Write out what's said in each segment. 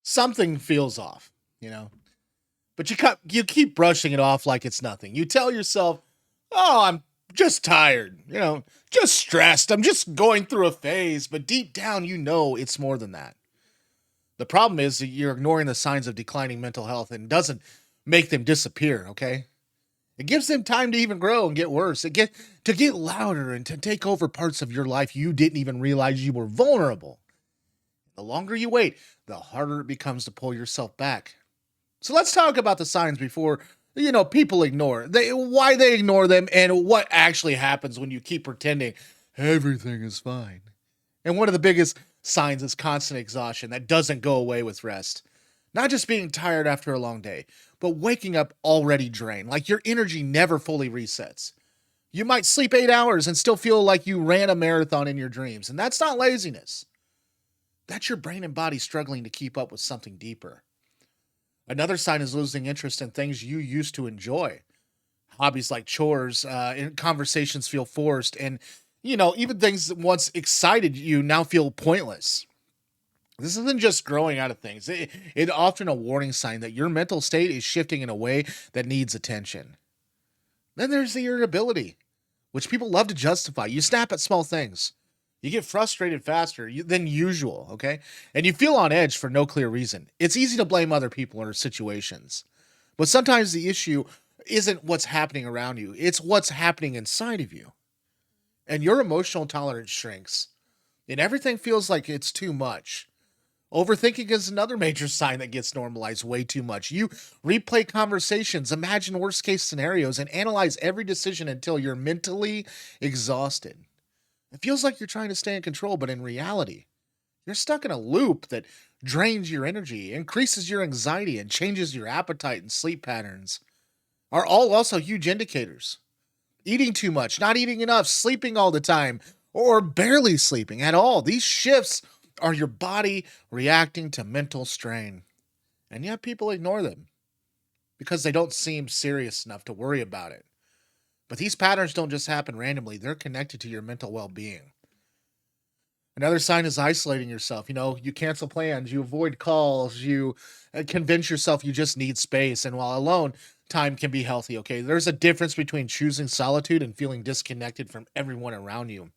Something feels off, you know. But you keep brushing it off like it's nothing. You tell yourself, "Oh, I'm just tired, just stressed. I'm just going through a phase." But deep down, you know it's more than that. The problem is that you're ignoring the signs of declining mental health and doesn't make them disappear, okay? It gives them time to even grow and get worse. To get louder and to take over parts of your life you didn't even realize you were vulnerable. The longer you wait, the harder it becomes to pull yourself back. So let's talk about the signs before people ignore why they ignore them and what actually happens when you keep pretending everything is fine. And one of the biggest signs is constant exhaustion that doesn't go away with rest. Not just being tired after a long day, but waking up already drained, like your energy never fully resets. You might sleep 8 hours and still feel like you ran a marathon in your dreams. And that's not laziness. That's your brain and body struggling to keep up with something deeper. Another sign is losing interest in things you used to enjoy. Hobbies like chores, and conversations feel forced, and even things that once excited you now feel pointless. This isn't just growing out of things. It's often a warning sign that your mental state is shifting in a way that needs attention. Then there's the irritability, which people love to justify. You snap at small things. You get frustrated faster than usual, okay? And you feel on edge for no clear reason. It's easy to blame other people or situations. But sometimes the issue isn't what's happening around you, it's what's happening inside of you. And your emotional tolerance shrinks, and everything feels like it's too much. Overthinking is another major sign that gets normalized way too much. You replay conversations, imagine worst case scenarios, and analyze every decision until you're mentally exhausted. It feels like you're trying to stay in control, but in reality, you're stuck in a loop that drains your energy, increases your anxiety, and changes your appetite and sleep patterns. Are all also huge indicators. Eating too much, not eating enough, sleeping all the time, or barely sleeping at all. These shifts are your body reacting to mental strain. And yet people ignore them because they don't seem serious enough to worry about it. But these patterns don't just happen randomly, they're connected to your mental well being. Another sign is isolating yourself. You cancel plans, you avoid calls, you convince yourself you just need space. And while alone, time can be healthy, okay? There's a difference between choosing solitude and feeling disconnected from everyone around you.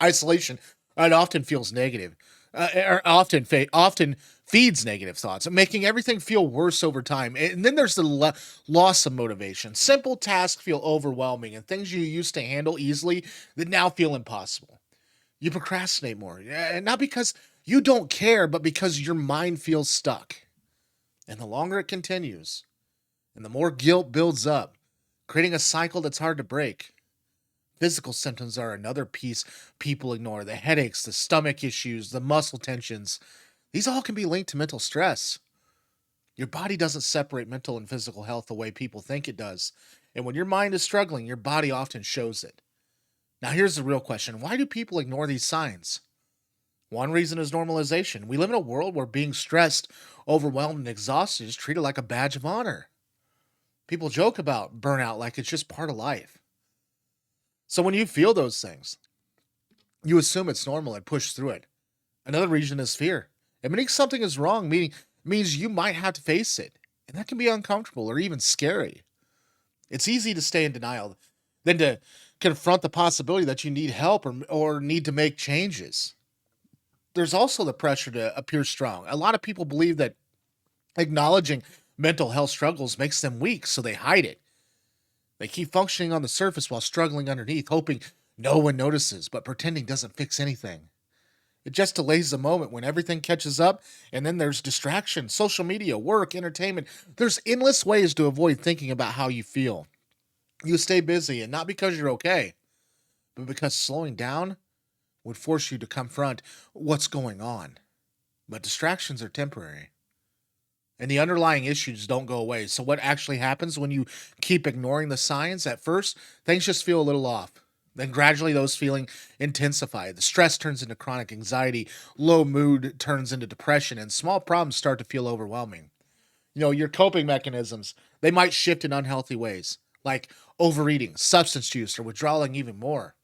Isolation, it often feels negative, or often feeds negative thoughts, making everything feel worse over time. And then there's the loss of motivation. Simple tasks feel overwhelming, and things you used to handle easily that now feel impossible. You procrastinate more, and not because you don't care, but because your mind feels stuck. And the longer it continues, and the more guilt builds up, creating a cycle that's hard to break. Physical symptoms are another piece people ignore. The headaches, the stomach issues, the muscle tensions. These all can be linked to mental stress. Your body doesn't separate mental and physical health the way people think it does. And when your mind is struggling, your body often shows it. Now, here's the real question: why do people ignore these signs? One reason is normalization. We live in a world where being stressed, overwhelmed, and exhausted is treated like a badge of honor. People joke about burnout like it's just part of life. So when you feel those things, you assume it's normal and push through it. Another reason is fear. Admitting something is wrong means you might have to face it, and that can be uncomfortable or even scary. It's easy to stay in denial than to confront the possibility that you need help or need to make changes. There's also the pressure to appear strong. A lot of people believe that acknowledging mental health struggles makes them weak, so they hide it. They keep functioning on the surface while struggling underneath, hoping no one notices, but pretending doesn't fix anything. It just delays the moment when everything catches up, and then there's distraction, social media, work, entertainment. There's endless ways to avoid thinking about how you feel. You stay busy, and not because you're okay, but because slowing down would force you to confront what's going on. But distractions are temporary, and the underlying issues don't go away. So, what actually happens when you keep ignoring the signs? At first, things just feel a little off. Then gradually those feelings intensify. The stress turns into chronic anxiety, low mood turns into depression, and small problems start to feel overwhelming. Your coping mechanisms, they might shift in unhealthy ways, like overeating, substance use, or withdrawing even more.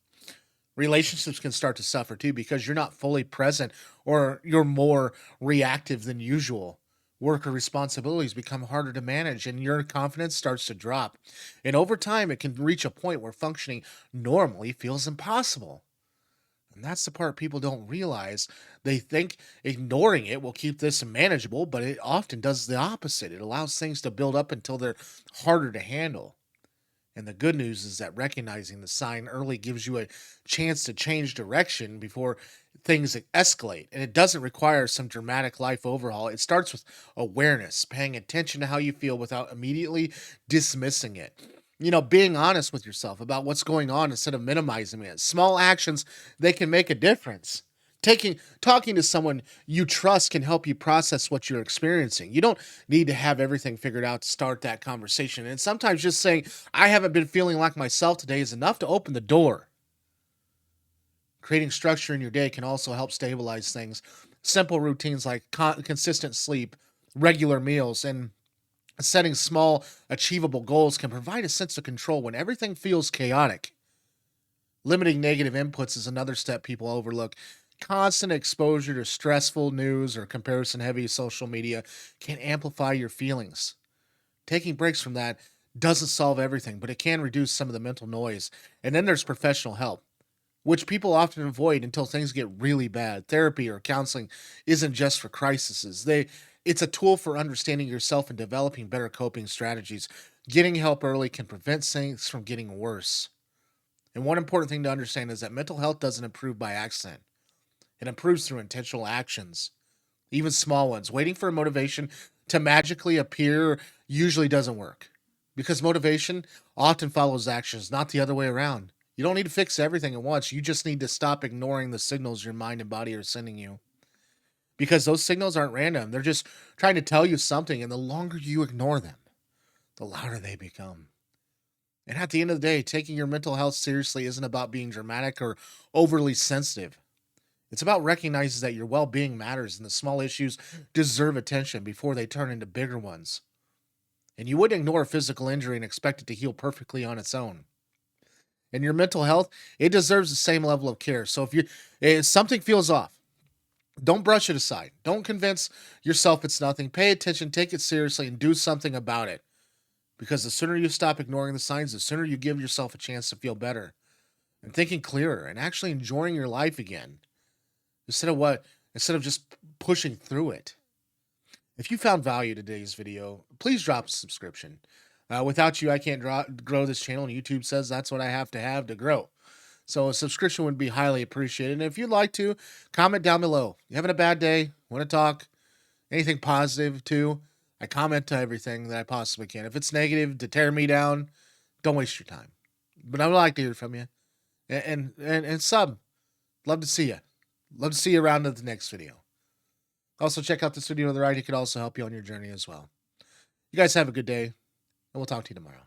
Relationships can start to suffer too because you're not fully present or you're more reactive than usual. Work or responsibilities become harder to manage and your confidence starts to drop. And over time, it can reach a point where functioning normally feels impossible. And that's the part people don't realize. They think ignoring it will keep this manageable, but it often does the opposite. It allows things to build up until they're harder to handle. And the good news is that recognizing the sign early gives you a chance to change direction before things escalate. And it doesn't require some dramatic life overhaul. It starts with awareness, paying attention to how you feel without immediately dismissing it. Being honest with yourself about what's going on instead of minimizing it. Small actions, they can make a difference. Talking to someone you trust can help you process what you're experiencing. You don't need to have everything figured out to start that conversation. And sometimes just saying, I haven't been feeling like myself today is enough to open the door. Creating structure in your day can also help stabilize things. Simple routines like consistent sleep, regular meals, and setting small, achievable goals can provide a sense of control when everything feels chaotic. Limiting negative inputs is another step people overlook. Constant exposure to stressful news or comparison heavy social media can amplify your feelings. Taking breaks from that doesn't solve everything, but it can reduce some of the mental noise. And then there's professional help, which people often avoid until things get really bad. Therapy or counseling isn't just for crises. It's a tool for understanding yourself and developing better coping strategies. Getting help early can prevent things from getting worse. And one important thing to understand is that mental health doesn't improve by accident. It improves through intentional actions, even small ones. Waiting for motivation to magically appear usually doesn't work because motivation often follows actions, not the other way around. You don't need to fix everything at once. You just need to stop ignoring the signals your mind and body are sending you because those signals aren't random. They're just trying to tell you something. And the longer you ignore them, the louder they become. And at the end of the day, taking your mental health seriously isn't about being dramatic or overly sensitive. It's about recognizing that your well being matters and the small issues deserve attention before they turn into bigger ones. And you wouldn't ignore a physical injury and expect it to heal perfectly on its own. And your mental health, it deserves the same level of care. So if something feels off, don't brush it aside. Don't convince yourself it's nothing. Pay attention, take it seriously, and do something about it. Because the sooner you stop ignoring the signs, the sooner you give yourself a chance to feel better and thinking clearer and actually enjoying your life again instead of just pushing through it. If you found value in today's video, please drop a subscription. Without you, I can't grow this channel, and YouTube says that's what I have to grow. So a subscription would be highly appreciated. And if you'd like to, comment down below. You having a bad day? Want to talk? Anything positive too? I comment to everything that I possibly can. If it's negative to tear me down, don't waste your time. But I would like to hear from you. And sub. Love to see you. Love to see you around at the next video. Also, check out this video on the right. It could also help you on your journey as well. You guys have a good day, and we'll talk to you tomorrow.